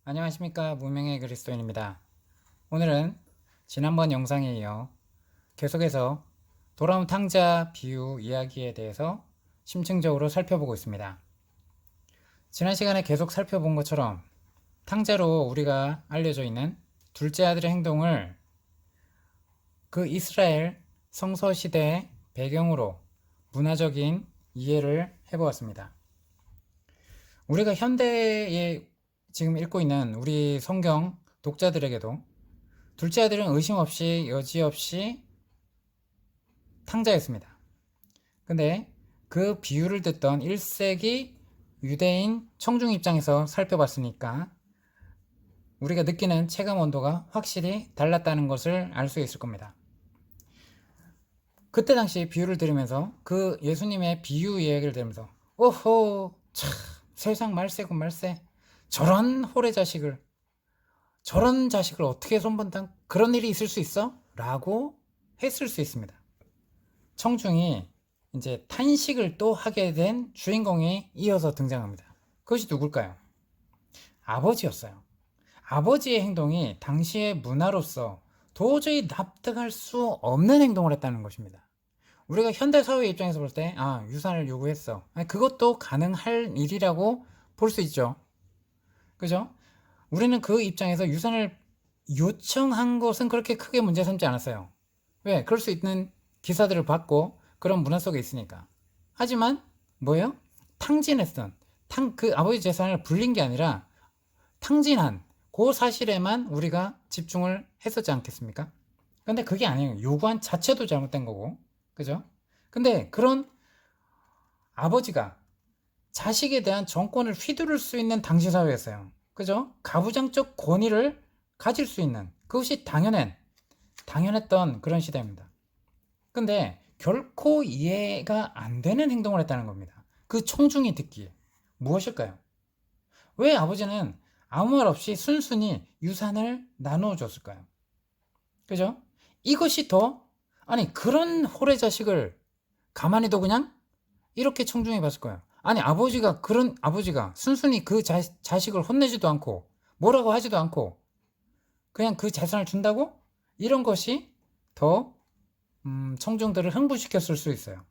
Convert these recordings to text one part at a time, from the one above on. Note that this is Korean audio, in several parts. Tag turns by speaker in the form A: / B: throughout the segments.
A: 안녕하십니까, 무명의 그리스도인입니다. 오늘은 지난번 영상에 이어 계속해서 돌아온 탕자 비유 이야기에 대해서 심층적으로 살펴보고 있습니다. 지난 시간에 계속 살펴본 것처럼 탕자로 우리가 알려져 있는 둘째 아들의 행동을 그 이스라엘 성서 시대의 배경으로 문화적인 이해를 해보았습니다. 우리가 현대에 지금 읽고 있는 우리 성경 독자들에게도 둘째 아들은 의심 없이 여지없이 탕자였습니다. 근데 그 비유를 듣던 1세기 유대인 청중 입장에서 살펴봤으니까 우리가 느끼는 체감 온도가 확실히 달랐다는 것을 알 수 있을 겁니다. 그때 당시 비유를 들으면서 그 예수님의 비유 이야기를 들으면서 오호 참 세상 말세군 말세, 저런 홀의 자식을, 저런 자식을 어떻게 손본다, 그런 일이 있을 수 있어? 라고 했을 수 있습니다. 청중이 이제 탄식을 또 하게 된 주인공이 이어서 등장합니다. 그것이 누굴까요? 아버지였어요. 아버지의 행동이 당시의 문화로서 도저히 납득할 수 없는 행동을 했다는 것입니다. 우리가 현대사회 입장에서 볼 때 유산을 요구했어, 그것도 가능할 일이라고 볼 수 있죠. 그죠? 우리는 그 입장에서 유산을 요청한 것은 그렇게 크게 문제 삼지 않았어요. 왜? 그럴 수 있는 기사들을 봤고 그런 문화 속에 있으니까. 하지만 뭐예요? 탕진했던, 그 아버지 재산을 불린 게 아니라 탕진한 그 사실에만 우리가 집중을 했었지 않겠습니까? 근데 그게 아니에요. 요구한 자체도 잘못된 거고, 그죠? 근데 그런 아버지가 자식에 대한 정권을 휘두를 수 있는 당시 사회였어요. 그죠? 가부장적 권위를 가질 수 있는, 그것이 당연했던 그런 시대입니다. 근데 결코 이해가 안 되는 행동을 했다는 겁니다. 그 청중이 듣기에. 무엇일까요? 왜 아버지는 아무 말 없이 순순히 유산을 나누어 줬을까요? 그죠? 이것이 그런 홀의 자식을 가만히도 그냥 이렇게 청중이 봤을 거예요. 아버지가 순순히 그 자식을 혼내지도 않고 뭐라고 하지도 않고 그냥 그 재산을 준다고? 이런 것이 더 청중들을 흥분시켰을 수 있어요.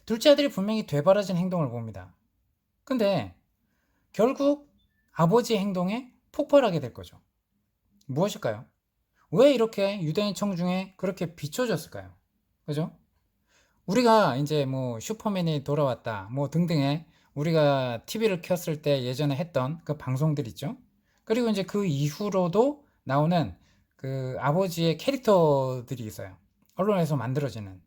A: 둘째 아들이 분명히 되바라진 행동을 봅니다. 근데 결국 아버지의 행동에 폭발하게 될 거죠. 무엇일까요? 왜 이렇게 유대인 청중에 그렇게 비춰졌을까요? 그죠? 우리가 이제 뭐 슈퍼맨이 돌아왔다 뭐 등등의 우리가 TV를 켰을 때 예전에 했던 그 방송들 있죠. 그리고 이제 그 이후로도 나오는 그 아버지의 캐릭터들이 있어요. 언론에서 만들어지는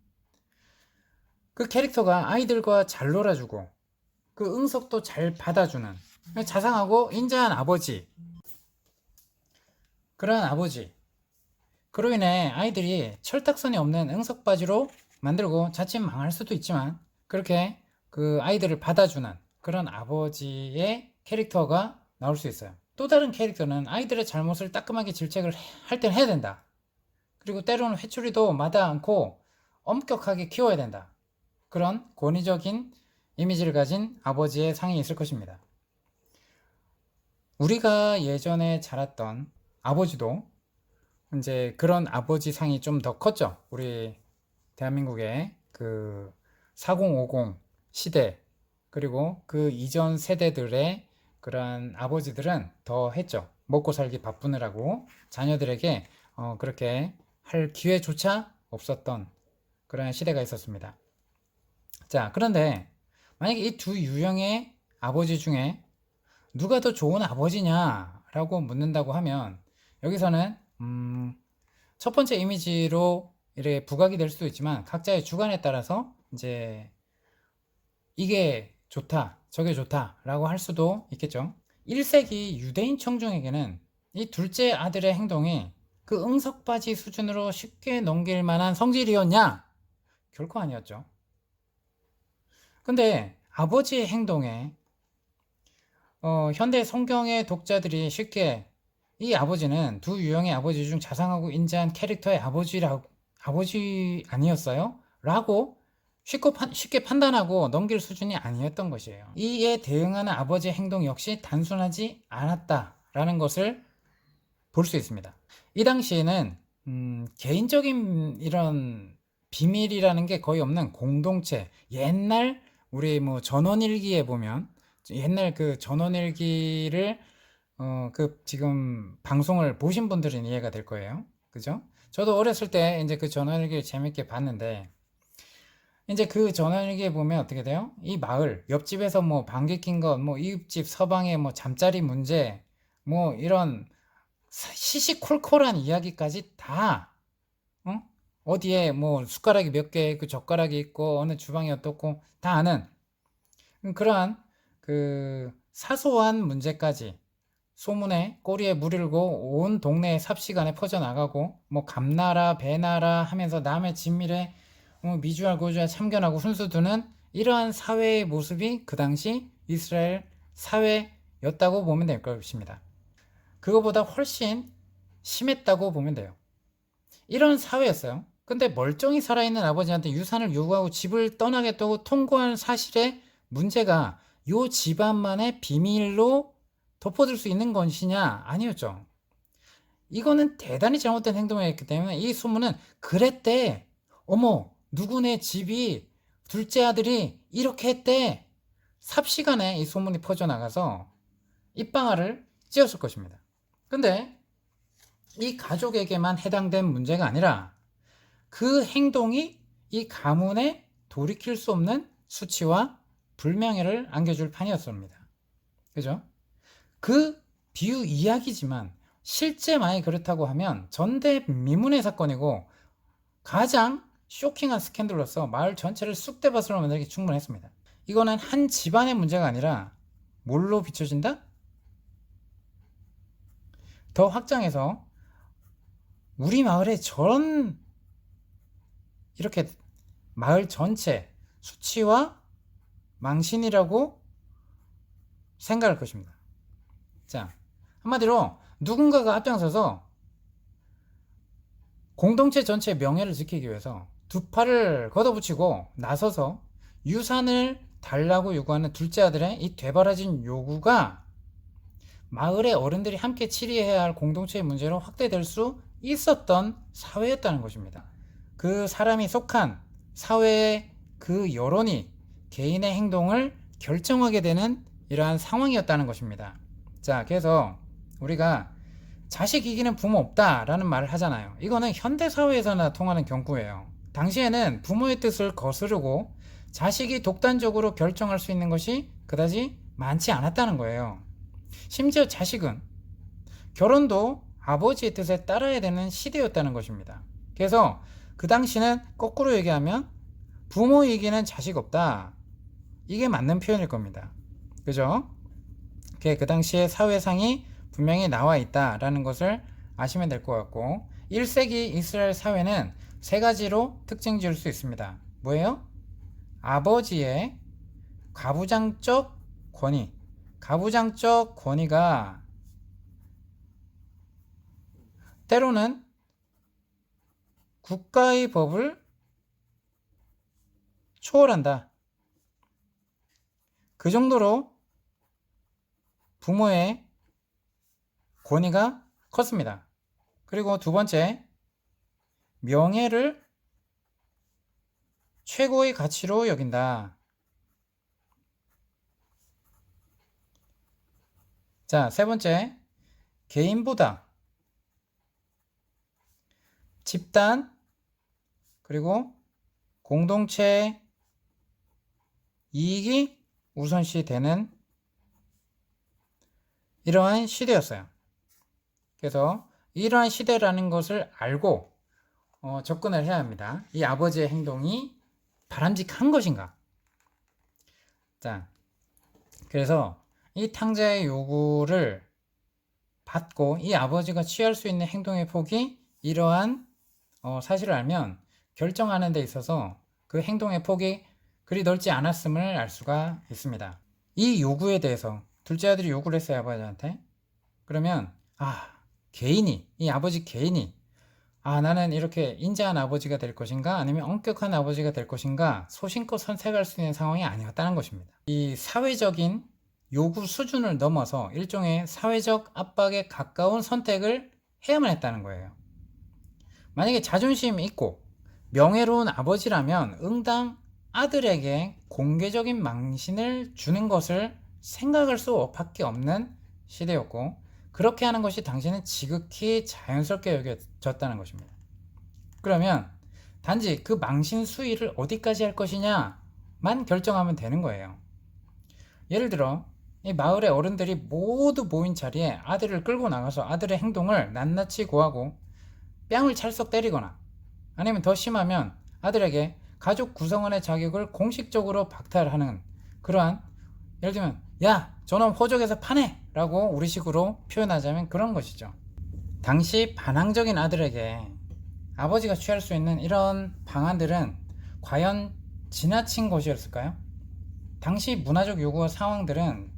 A: 그 캐릭터가 아이들과 잘 놀아주고 그 응석도 잘 받아주는 자상하고 인자한 아버지, 그런 아버지, 그로 인해 아이들이 철딱선이 없는 응석바지로 만들고 자칫 망할 수도 있지만 그렇게 그 아이들을 받아주는 그런 아버지의 캐릭터가 나올 수 있어요. 또 다른 캐릭터는 아이들의 잘못을 따끔하게 질책을 할 땐 해야 된다. 그리고 때로는 회초리도 마다 않고 엄격하게 키워야 된다. 그런 권위적인 이미지를 가진 아버지의 상이 있을 것입니다. 우리가 예전에 자랐던 아버지도 이제 그런 아버지 상이 좀 더 컸죠. 우리 대한민국의 그 4050 시대 그리고 그 이전 세대들의 그런 아버지들은 더 했죠. 먹고 살기 바쁘느라고 자녀들에게 그렇게 할 기회조차 없었던 그런 시대가 있었습니다. 자, 그런데 만약에 이 두 유형의 아버지 중에 누가 더 좋은 아버지냐라고 묻는다고 하면 여기서는 첫 번째 이미지로 이렇게 부각이 될 수도 있지만 각자의 주관에 따라서 이제 이게 좋다, 저게 좋다라고 할 수도 있겠죠. 1세기 유대인 청중에게는 이 둘째 아들의 행동이 그 응석바지 수준으로 쉽게 넘길 만한 성질이었냐? 결코 아니었죠. 근데 아버지의 행동에 현대 성경의 독자들이 쉽게 이 아버지는 두 유형의 아버지 중 자상하고 인자한 캐릭터의 아버지 아니었어요? 라고 쉽게 판단하고 넘길 수준이 아니었던 것이에요. 이에 대응하는 아버지의 행동 역시 단순하지 않았다 라는 것을 볼 수 있습니다. 이 당시에는 개인적인 이런 비밀이라는 게 거의 없는 공동체, 옛날 우리 뭐 전원일기에 보면 옛날 그 전원일기를 그 지금 방송을 보신 분들은 이해가 될 거예요. 그죠? 저도 어렸을 때 이제 그 전원일기를 재밌게 봤는데 이제 그 전원일기에 보면 어떻게 돼요? 이 마을 옆집에서 뭐 방귀 낀 것, 뭐 이웃집 서방의 뭐 잠자리 문제, 뭐 이런 시시콜콜한 이야기까지 다 어디에 뭐 숟가락이 몇 개 있고 젓가락이 있고 어느 주방이 어떻고 다 아는 그러한 그 사소한 문제까지 소문에 꼬리에 물을고 온 동네에 삽시간에 퍼져나가고 뭐 감나라 배나라 하면서 남의 진밀에 미주알 고주알 참견하고 훈수 두는 이러한 사회의 모습이 그 당시 이스라엘 사회였다고 보면 될 것입니다. 그거보다 훨씬 심했다고 보면 돼요. 이런 사회였어요. 근데 멀쩡히 살아있는 아버지한테 유산을 요구하고 집을 떠나겠다고 통고한 사실에 문제가 요 집안만의 비밀로 덮어둘 수 있는 것이냐? 아니었죠. 이거는 대단히 잘못된 행동이었기 때문에 이 소문은 그랬대. 어머, 누구네 집이 둘째 아들이 이렇게 했대. 삽시간에 이 소문이 퍼져나가서 입방아를 찧었을 것입니다. 근데 이 가족에게만 해당된 문제가 아니라 그 행동이 이 가문에 돌이킬 수 없는 수치와 불명예를 안겨줄 판이었습니다. 그죠? 그 비유 이야기지만 실제 만약 그렇다고 하면 전대미문의 사건이고 가장 쇼킹한 스캔들로서 마을 전체를 쑥대밭으로 만들기 충분했습니다. 이거는 한 집안의 문제가 아니라 뭘로 비춰진다? 더 확장해서 우리 마을에 저런 이렇게 마을 전체 수치와 망신이라고 생각할 것입니다. 자, 한마디로 누군가가 앞장서서 공동체 전체의 명예를 지키기 위해서 두 팔을 걷어붙이고 나서서 유산을 달라고 요구하는 둘째 아들의 이 되바라진 요구가 마을의 어른들이 함께 치리해야 할 공동체의 문제로 확대될 수 있었던 사회였다는 것입니다. 그 사람이 속한 사회의 그 여론이 개인의 행동을 결정하게 되는 이러한 상황이었다는 것입니다. 자, 그래서 우리가 자식 이기는 부모 없다라는 말을 하잖아요. 이거는 현대사회에서나 통하는 경구예요. 당시에는 부모의 뜻을 거스르고 자식이 독단적으로 결정할 수 있는 것이 그다지 많지 않았다는 거예요. 심지어 자식은 결혼도 아버지의 뜻에 따라야 되는 시대였다는 것입니다. 그래서 그 당시는 거꾸로 얘기하면 부모 이기는 자식 없다. 이게 맞는 표현일 겁니다. 그죠? 그 당시에 사회상이 분명히 나와 있다라는 것을 아시면 될 것 같고 1세기 이스라엘 사회는 세 가지로 특징 지을 수 있습니다. 뭐예요? 아버지의 가부장적 권위. 가부장적 권위가 때로는 국가의 법을 초월한다. 그 정도로 부모의 권위가 컸습니다. 그리고 두 번째, 명예를 최고의 가치로 여긴다. 자, 세 번째, 개인보다 집단 그리고 공동체 이익이 우선시 되는 이러한 시대였어요. 그래서 이러한 시대라는 것을 알고 접근을 해야 합니다. 이 아버지의 행동이 바람직한 것인가? 자, 그래서 이 탕자의 요구를 받고 이 아버지가 취할 수 있는 행동의 폭이 이러한 사실을 알면 결정하는 데 있어서 그 행동의 폭이 그리 넓지 않았음을 알 수가 있습니다. 이 요구에 대해서 둘째 아들이 요구를 했어요, 아버지한테. 그러면 개인이, 이 아버지 개인이 나는 이렇게 인자한 아버지가 될 것인가 아니면 엄격한 아버지가 될 것인가 소신껏 선택할 수 있는 상황이 아니었다는 것입니다. 이 사회적인 요구 수준을 넘어서 일종의 사회적 압박에 가까운 선택을 해야만 했다는 거예요. 만약에 자존심이 있고 명예로운 아버지라면 응당 아들에게 공개적인 망신을 주는 것을 생각할 수밖에 없는 시대였고, 그렇게 하는 것이 당시는 지극히 자연스럽게 여겨졌다는 것입니다. 그러면 단지 그 망신 수위를 어디까지 할 것이냐만 결정하면 되는 거예요. 예를 들어 이 마을의 어른들이 모두 모인 자리에 아들을 끌고 나가서 아들의 행동을 낱낱이 고하고 뺨을 찰썩 때리거나, 아니면 더 심하면 아들에게 가족 구성원의 자격을 공식적으로 박탈하는 그러한, 예를 들면 야 저놈 호적에서 파내 라고 우리식으로 표현하자면 그런 것이죠. 당시 반항적인 아들에게 아버지가 취할 수 있는 이런 방안들은 과연 지나친 것이었을까요? 당시 문화적 요구와 상황들은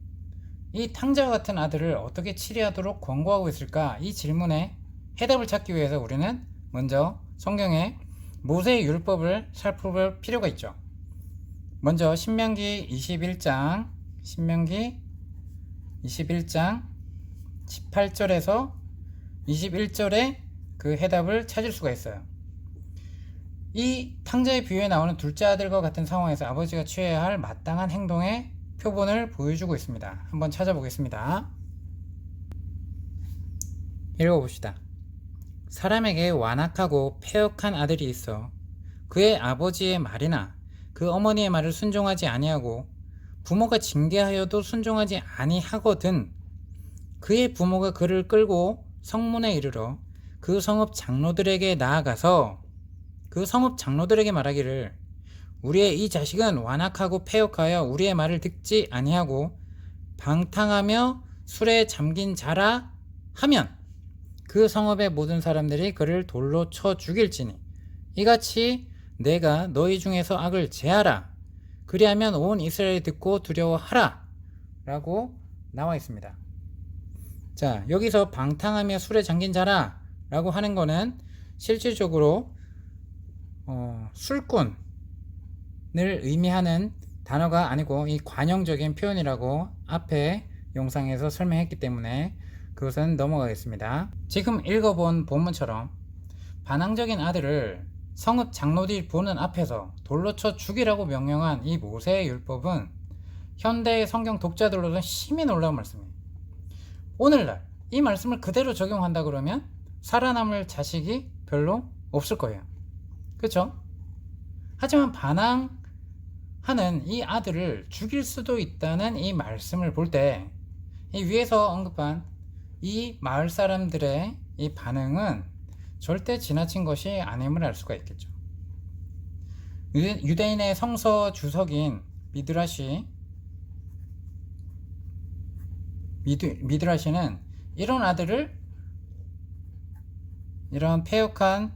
A: 이 탕자와 같은 아들을 어떻게 치리하도록 권고하고 있을까? 이 질문에 해답을 찾기 위해서 우리는 먼저 성경의 모세의 율법을 살펴볼 필요가 있죠. 먼저 신명기 21장 18절에서 21절에 그 해답을 찾을 수가 있어요. 이 탕자의 비유에 나오는 둘째 아들과 같은 상황에서 아버지가 취해야 할 마땅한 행동의 표본을 보여주고 있습니다. 한번 찾아보겠습니다. 읽어봅시다. 사람에게 완악하고 패역한 아들이 있어 그의 아버지의 말이나 그 어머니의 말을 순종하지 아니하고 부모가 징계하여도 순종하지 아니하거든 그의 부모가 그를 끌고 성문에 이르러 그 성읍 장로들에게 나아가서 그 성읍 장로들에게 말하기를 우리의 이 자식은 완악하고 패역하여 우리의 말을 듣지 아니하고 방탕하며 술에 잠긴 자라 하면 그 성읍의 모든 사람들이 그를 돌로 쳐 죽일지니 이같이 내가 너희 중에서 악을 제하라 그리하면 온 이스라엘이 듣고 두려워하라 라고 나와 있습니다. 자, 여기서 방탕하며 술에 잠긴 자라 라고 하는 거는 실질적으로 술꾼을 의미하는 단어가 아니고 이 관용적인 표현이라고 앞에 영상에서 설명했기 때문에 그것은 넘어가겠습니다. 지금 읽어본 본문처럼 반항적인 아들을 성읍 장로들이 보는 앞에서 돌로 쳐 죽이라고 명령한 이 모세의 율법은 현대의 성경 독자들로는 심히 놀라운 말씀이에요. 오늘날 이 말씀을 그대로 적용한다 그러면 살아남을 자식이 별로 없을 거예요. 그렇죠? 하지만 반항하는 이 아들을 죽일 수도 있다는 이 말씀을 볼 때 이 위에서 언급한 이 마을 사람들의 이 반응은 절대 지나친 것이 아님을 알 수가 있겠죠. 유대인의 성서 주석인 미드라시는 이런 아들을, 이런 패역한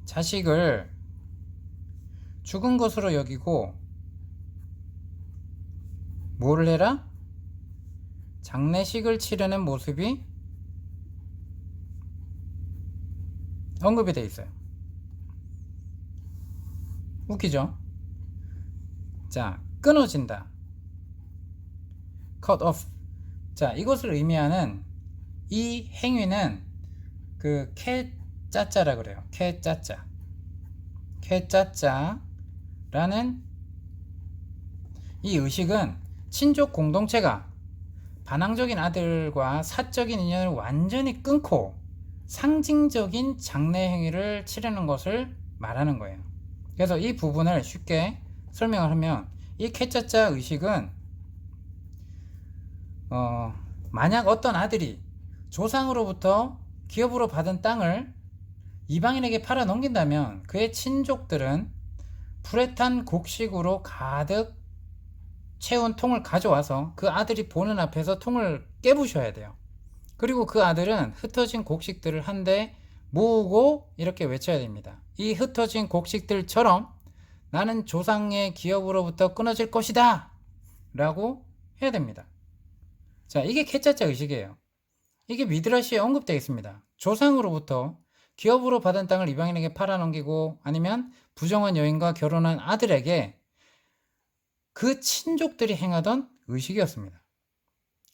A: 자식을 죽은 것으로 여기고 뭐를 해라? 장례식을 치르는 모습이 언급이 되어 있어요. 웃기죠? 자, 끊어진다. cut off. 자, 이것을 의미하는 이 행위는 그 캐짜짜라 그래요. 캐짜짜라는 이 의식은 친족 공동체가 반항적인 아들과 사적인 인연을 완전히 끊고 상징적인 장례 행위를 치르는 것을 말하는 거예요. 그래서 이 부분을 쉽게 설명을 하면 이 캐짜짜 의식은 만약 어떤 아들이 조상으로부터 기업으로 받은 땅을 이방인에게 팔아 넘긴다면 그의 친족들은 불에 탄 곡식으로 가득 채운 통을 가져와서 그 아들이 보는 앞에서 통을 깨부셔야 돼요. 그리고 그 아들은 흩어진 곡식들을 한데 모으고 이렇게 외쳐야 됩니다. 이 흩어진 곡식들처럼 나는 조상의 기업으로부터 끊어질 것이다 라고 해야 됩니다. 자, 이게 캐짜짜 의식이에요. 이게 미드라시에 언급되어 있습니다. 조상으로부터 기업으로 받은 땅을 이방인에게 팔아넘기고 아니면 부정한 여인과 결혼한 아들에게 그 친족들이 행하던 의식이었습니다.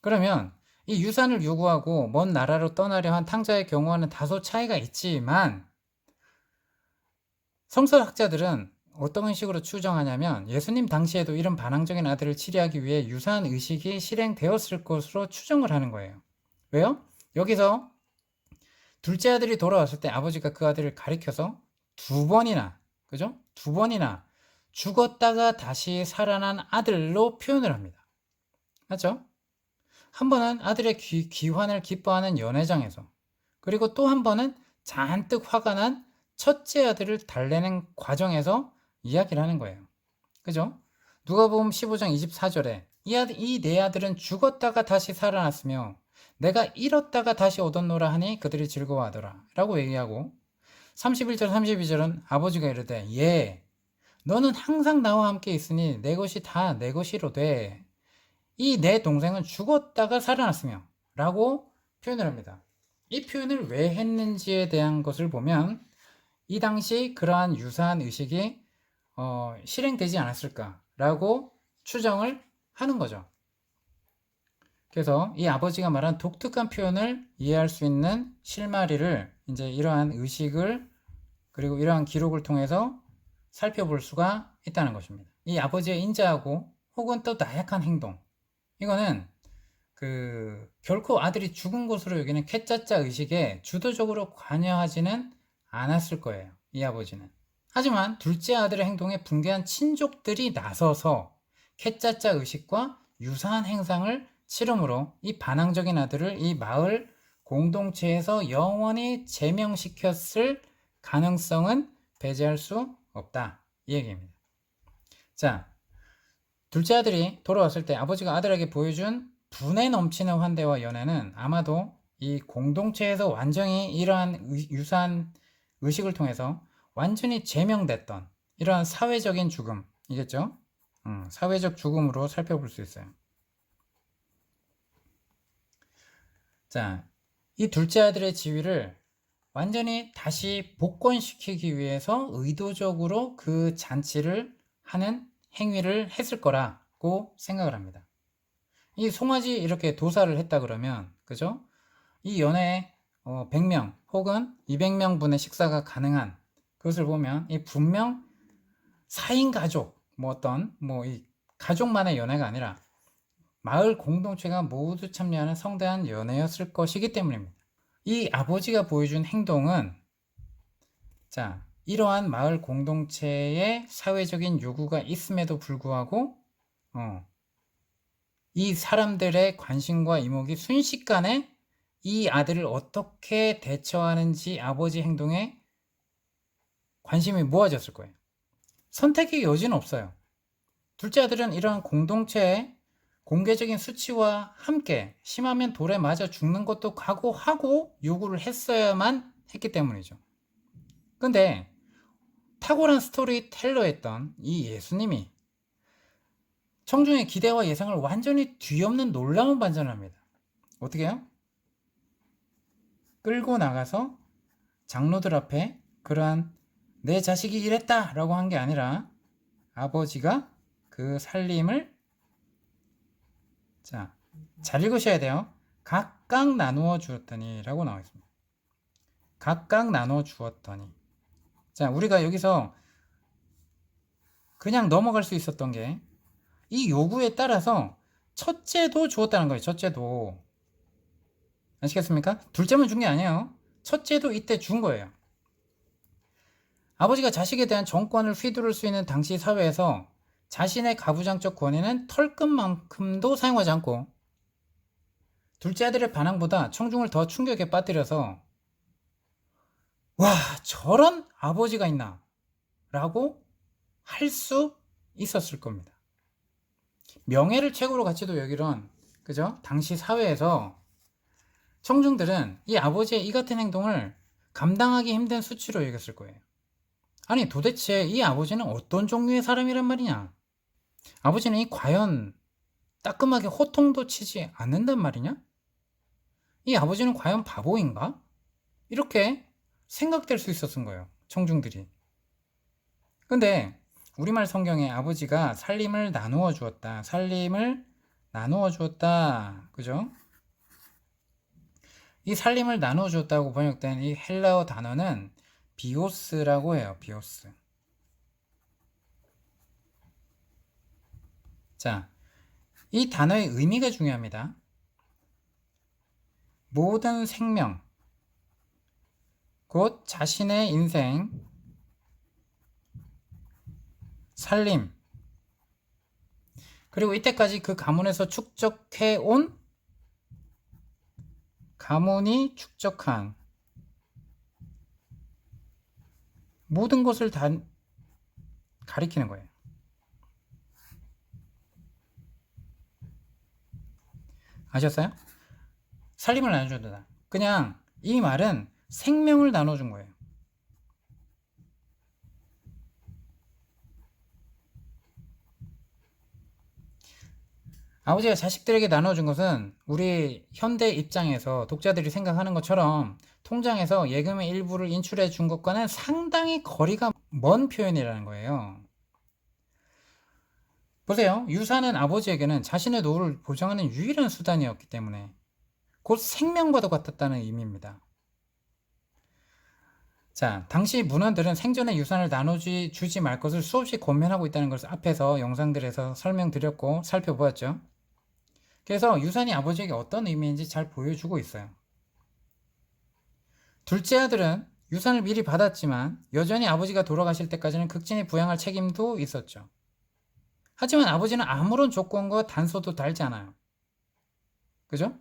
A: 그러면 이 유산을 요구하고 먼 나라로 떠나려 한 탕자의 경우와는 다소 차이가 있지만 성서학자들은 어떤 식으로 추정하냐면 예수님 당시에도 이런 반항적인 아들을 치리하기 위해 유사한 의식이 실행되었을 것으로 추정을 하는 거예요. 왜요? 여기서 둘째 아들이 돌아왔을 때 아버지가 그 아들을 가리켜서 두 번이나, 그죠? 두 번이나 죽었다가 다시 살아난 아들로 표현을 합니다. 맞죠? 한 번은 아들의 귀환을 기뻐하는 연회장에서, 그리고 또 한 번은 잔뜩 화가 난 첫째 아들을 달래는 과정에서 이야기를 하는 거예요. 그죠? 누가복음 15장 24절에 이 네 아들은 죽었다가 다시 살아났으며 내가 잃었다가 다시 얻었노라 하니 그들이 즐거워하더라 라고 얘기하고, 31절 32절은 아버지가 이르되 예 너는 항상 나와 함께 있으니 내 것이 다 내 것이로되 이 내 동생은 죽었다가 살아났으며 라고 표현을 합니다. 이 표현을 왜 했는지에 대한 것을 보면 이 당시 그러한 유사한 의식이 실행되지 않았을까라고 추정을 하는 거죠. 그래서 이 아버지가 말한 독특한 표현을 이해할 수 있는 실마리를 이제 이러한 의식을 그리고 이러한 기록을 통해서 살펴볼 수가 있다는 것입니다. 이 아버지의 인자하고 혹은 또 나약한 행동, 이거는 결코 아들이 죽은 것으로 여기는 캣짜짜 의식에 주도적으로 관여하지는 않았을 거예요. 이 아버지는. 하지만 둘째 아들의 행동에 분개한 친족들이 나서서 캣짜짜 의식과 유사한 행상을 치름으로 이 반항적인 아들을 이 마을 공동체에서 영원히 제명시켰을 가능성은 배제할 수 없다. 이 얘기입니다. 자, 둘째 아들이 돌아왔을 때 아버지가 아들에게 보여준 분에 넘치는 환대와 연애는 아마도 이 공동체에서 완전히 이러한 유사한 의식을 통해서 완전히 제명됐던 이러한 사회적인 죽음이겠죠? 사회적 죽음으로 살펴볼 수 있어요. 자, 이 둘째 아들의 지위를 완전히 다시 복권시키기 위해서 의도적으로 그 잔치를 하는 행위를 했을 거라고 생각을 합니다. 이 송아지 이렇게 도사를 했다 그러면, 그죠? 이 연회에 100명 혹은 200명 분의 식사가 가능한 그것을 보면 이 분명 4인 가족, 이 가족만의 연회가 아니라 마을 공동체가 모두 참여하는 성대한 연회였을 것이기 때문입니다. 이 아버지가 보여준 행동은 자, 이러한 마을 공동체의 사회적인 요구가 있음에도 불구하고 이 사람들의 관심과 이목이 순식간에 이 아들을 어떻게 대처하는지 아버지 행동에 관심이 모아졌을 거예요. 선택의 여지는 없어요. 둘째 아들은 이러한 공동체의 공개적인 수치와 함께 심하면 돌에 맞아 죽는 것도 각오하고 요구를 했어야만 했기 때문이죠. 근데 탁월한 스토리텔러였던 이 예수님이 청중의 기대와 예상을 완전히 뒤엎는 놀라운 반전을 합니다. 어떻게 해요? 끌고 나가서 장로들 앞에 그러한 내 자식이 이랬다 라고 한 게 아니라 아버지가 그 살림을 잘 읽으셔야 돼요. 각각 나누어 주었더니 라고 나와 있습니다. 각각 나누어 주었더니. 자, 우리가 여기서 그냥 넘어갈 수 있었던 게 이 요구에 따라서 첫째도 주었다는 거예요. 첫째도. 아시겠습니까? 둘째만 준 게 아니에요. 첫째도 이때 준 거예요. 아버지가 자식에 대한 정권을 휘두를 수 있는 당시 사회에서 자신의 가부장적 권위는 털끝만큼도 사용하지 않고 둘째 아들의 반항보다 청중을 더 충격에 빠뜨려서 와, 저런 아버지가 있나? 라고 할 수 있었을 겁니다. 명예를 최고로 가치도 여기던, 그죠? 당시 사회에서 청중들은 이 아버지의 이 같은 행동을 감당하기 힘든 수치로 여겼을 거예요. 아니, 도대체 이 아버지는 어떤 종류의 사람이란 말이냐? 아버지는 이 과연 따끔하게 호통도 치지 않는단 말이냐? 이 아버지는 과연 바보인가? 이렇게 생각될 수 있었던 거예요. 청중들이. 근데 우리말 성경에 아버지가 살림을 나누어 주었다. 살림을 나누어 주었다. 그죠? 이 살림을 나누어 주었다고 번역된 이 헬라어 단어는 비오스라고 해요. 비오스. 자, 이 단어의 의미가 중요합니다. 모든 생명, 곧 자신의 인생, 살림, 그리고 이때까지 그 가문에서 축적해온 가문이 축적한 모든 것을 다 가리키는 거예요. 아셨어요? 살림을 나눠준다. 그냥 이 말은 생명을 나눠준 거예요. 아버지가 자식들에게 나눠준 것은 우리 현대 입장에서 독자들이 생각하는 것처럼 통장에서 예금의 일부를 인출해 준 것과는 상당히 거리가 먼 표현이라는 거예요. 보세요. 유산은 아버지에게는 자신의 노후를 보장하는 유일한 수단이었기 때문에 곧 생명과도 같았다는 의미입니다. 자, 당시 문헌들은 생전에 유산을 나눠주지 말 것을 수없이 권면하고 있다는 것을 앞에서 영상들에서 설명드렸고 살펴보았죠. 그래서 유산이 아버지에게 어떤 의미인지 잘 보여주고 있어요. 둘째 아들은 유산을 미리 받았지만 여전히 아버지가 돌아가실 때까지는 극진히 부양할 책임도 있었죠. 하지만 아버지는 아무런 조건과 단서도 달지 않아요. 그죠?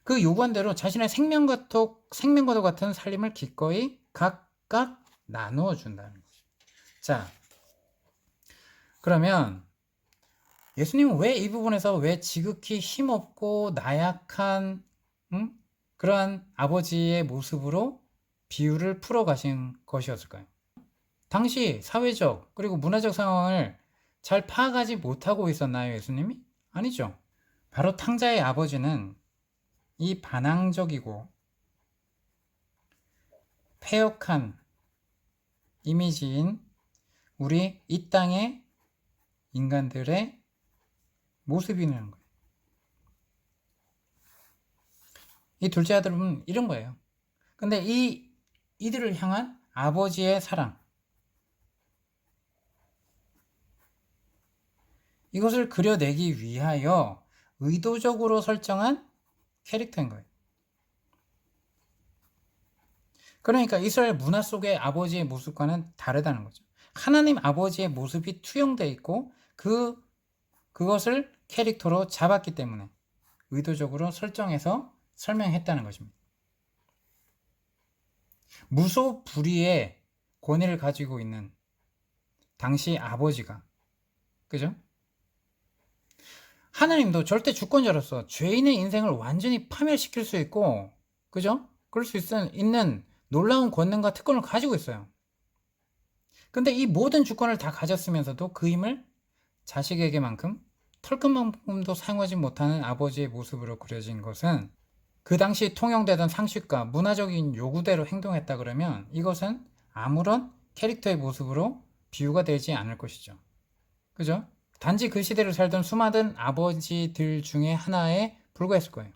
A: 그 요구한대로 자신의 생명과도 같은 살림을 기꺼이 각각 나누어 준다는 거죠. 자, 그러면 예수님은 왜 이 부분에서 왜 지극히 힘없고 나약한 그러한 아버지의 모습으로 비유를 풀어가신 것이었을까요? 당시 사회적 그리고 문화적 상황을 잘 파악하지 못하고 있었나요, 예수님이? 아니죠. 바로 탕자의 아버지는 이 반항적이고 패역한 이미지인 우리 이 땅의 인간들의 모습이라는 거예요. 이 둘째 아들은 이런 거예요. 근데 이들을 향한 아버지의 사랑, 이것을 그려내기 위하여 의도적으로 설정한 캐릭터인 거예요. 그러니까 이스라엘 문화 속의 아버지의 모습과는 다르다는 거죠. 하나님 아버지의 모습이 투영되어 있고 그것을 캐릭터로 잡았기 때문에 의도적으로 설정해서 설명했다는 것입니다. 무소불위의 권위를 가지고 있는 당시 아버지가, 그죠? 하나님도 절대 주권자로서 죄인의 인생을 완전히 파멸시킬 수 있고, 그죠? 그럴 수 있는 놀라운 권능과 특권을 가지고 있어요. 근데 이 모든 주권을 다 가졌으면서도 그 힘을 자식에게만큼 털끝만큼도 사용하지 못하는 아버지의 모습으로 그려진 것은 그 당시 통용되던 상식과 문화적인 요구대로 행동했다 그러면 이것은 아무런 캐릭터의 모습으로 비유가 되지 않을 것이죠. 그죠? 단지 그 시대를 살던 수많은 아버지들 중에 하나에 불과했을 거예요.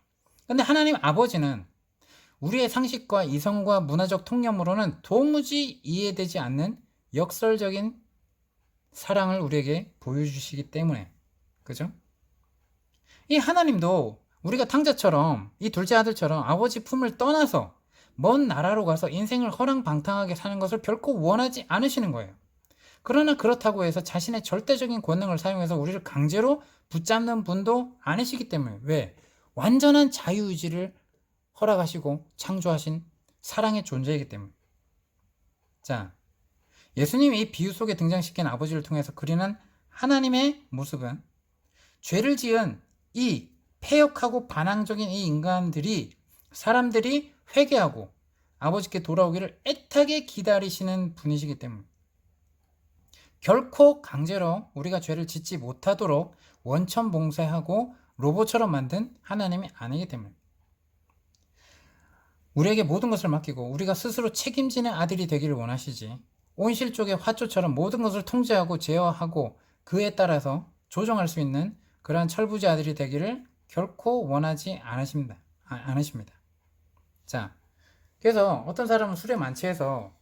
A: 근데 하나님 아버지는 우리의 상식과 이성과 문화적 통념으로는 도무지 이해되지 않는 역설적인 사랑을 우리에게 보여주시기 때문에, 그죠? 이 하나님도 우리가 탕자처럼 이 둘째 아들처럼 아버지 품을 떠나서 먼 나라로 가서 인생을 허랑방탕하게 사는 것을 결코 원하지 않으시는 거예요. 그러나 그렇다고 해서 자신의 절대적인 권능을 사용해서 우리를 강제로 붙잡는 분도 아니시기 때문에, 왜? 완전한 자유의지를 허락하시고 창조하신 사랑의 존재이기 때문에. 자, 예수님이 이 비유 속에 등장시킨 아버지를 통해서 그리는 하나님의 모습은 죄를 지은 이 패역하고 반항적인 이 인간들이, 사람들이 회개하고 아버지께 돌아오기를 애타게 기다리시는 분이시기 때문에 결코 강제로 우리가 죄를 짓지 못하도록 원천봉쇄하고 로봇처럼 만든 하나님이 아니기 때문에 우리에게 모든 것을 맡기고 우리가 스스로 책임지는 아들이 되기를 원하시지, 온실족의 화초처럼 모든 것을 통제하고 제어하고 그에 따라서 조정할 수 있는 그러한 철부지 아들이 되기를 결코 원하지 않으십니다. 자, 그래서 어떤 사람은 술에 만취해서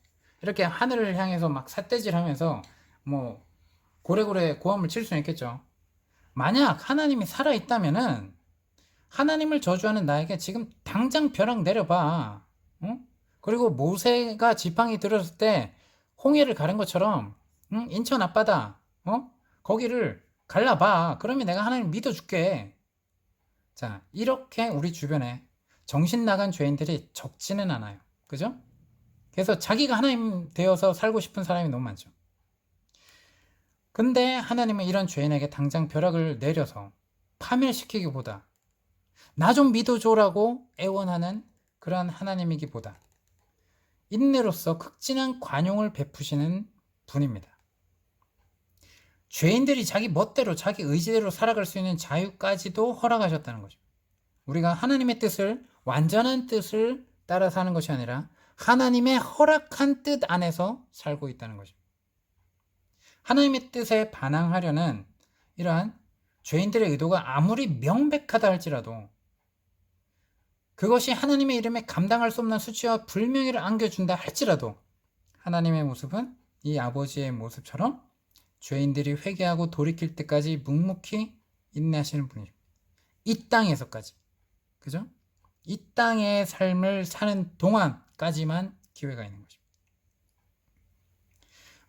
A: 이렇게 하늘을 향해서 막 삿대질 하면서 뭐 고래고래 고함을 칠 수는 있겠죠. 만약 하나님이 살아있다면은 하나님을 저주하는 나에게 지금 당장 벼락 내려봐. 응? 그리고 모세가 지팡이 들었을 때 홍해를 가른 것처럼, 응? 인천 앞바다 거기를 갈라봐. 그러면 내가 하나님 믿어줄게. 자, 이렇게 우리 주변에 정신 나간 죄인들이 적지는 않아요. 그죠? 그래서 자기가 하나님 되어서 살고 싶은 사람이 너무 많죠. 근데 하나님은 이런 죄인에게 당장 벼락을 내려서 파멸시키기보다 나 좀 믿어줘라고 애원하는 그런 하나님이기보다 인내로서 극진한 관용을 베푸시는 분입니다. 죄인들이 자기 멋대로 자기 의지대로 살아갈 수 있는 자유까지도 허락하셨다는 거죠. 우리가 하나님의 뜻을, 완전한 뜻을 따라 사는 것이 아니라 하나님의 허락한 뜻 안에서 살고 있다는 거죠. 하나님의 뜻에 반항하려는 이러한 죄인들의 의도가 아무리 명백하다 할지라도 그것이 하나님의 이름에 감당할 수 없는 수치와 불명예를 안겨준다 할지라도 하나님의 모습은 이 아버지의 모습처럼 죄인들이 회개하고 돌이킬 때까지 묵묵히 인내하시는 분이죠. 이 땅에서까지. 그죠? 이 땅의 삶을 사는 동안까지만 기회가 있는 거죠.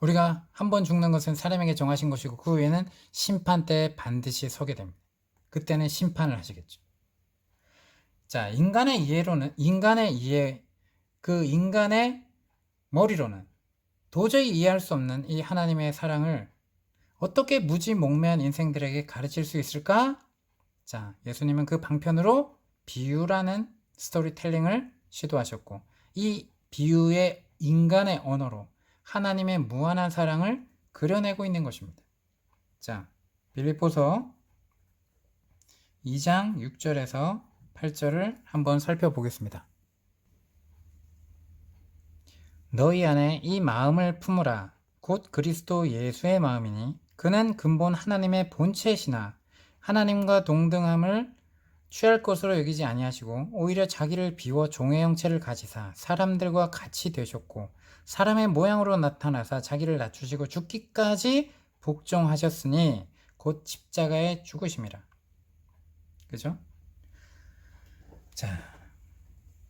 A: 우리가 한 번 죽는 것은 사람에게 정하신 것이고 그 후에는 심판 때에 반드시 서게 됩니다. 그때는 심판을 하시겠죠. 자, 인간의 머리로는 도저히 이해할 수 없는 이 하나님의 사랑을 어떻게 무지몽매한 인생들에게 가르칠 수 있을까? 자, 예수님은 그 방편으로 비유라는 스토리텔링을 시도하셨고 이 비유의 인간의 언어로 하나님의 무한한 사랑을 그려내고 있는 것입니다. 자, 빌립보서 2장 6절에서 8절을 한번 살펴보겠습니다. 너희 안에 이 마음을 품으라. 곧 그리스도 예수의 마음이니 그는 근본 하나님의 본체시나 하나님과 동등함을 취할 것으로 여기지 아니하시고 오히려 자기를 비워 종의 형체를 가지사 사람들과 같이 되셨고 사람의 모양으로 나타나사 자기를 낮추시고 죽기까지 복종하셨으니 곧 십자가에 죽으심이라. 그죠? 자,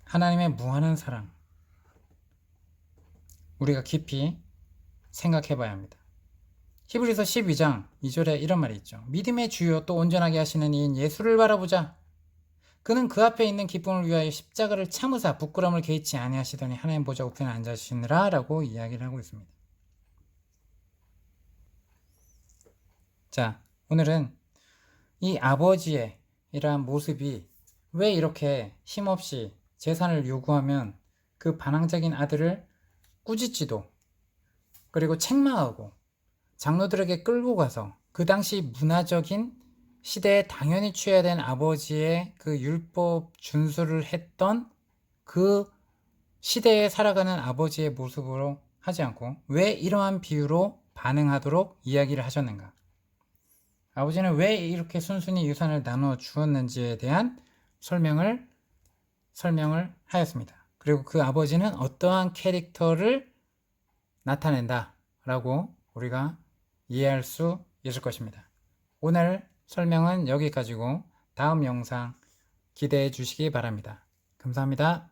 A: 하나님의 무한한 사랑 우리가 깊이 생각해 봐야 합니다. 히브리서 12장 2절에 이런 말이 있죠. 믿음의 주요 또 온전하게 하시는 이인 예수를 바라보자. 그는 그 앞에 있는 기쁨을 위하여 십자가를 참으사 부끄러움을 개의치 아니하시더니 하나님 보좌 우편에 앉으시느라 라고 이야기를 하고 있습니다. 자, 오늘은 이 아버지의 이러한 모습이 왜 이렇게 힘없이 재산을 요구하면 그 반항적인 아들을 꾸짖지도 그리고 책망하고 장로들에게 끌고 가서 그 당시 문화적인 시대에 당연히 취해야 된 아버지의 그 율법 준수를 했던 그 시대에 살아가는 아버지의 모습으로 하지 않고 왜 이러한 비유로 반응하도록 이야기를 하셨는가? 아버지는 왜 이렇게 순순히 유산을 나누어 주었는지에 대한 설명을 하였습니다. 그리고 그 아버지는 어떠한 캐릭터를 나타낸다 라고 우리가 이해할 수 있을 것입니다. 오늘 설명은 여기까지고 다음 영상 기대해 주시기 바랍니다. 감사합니다.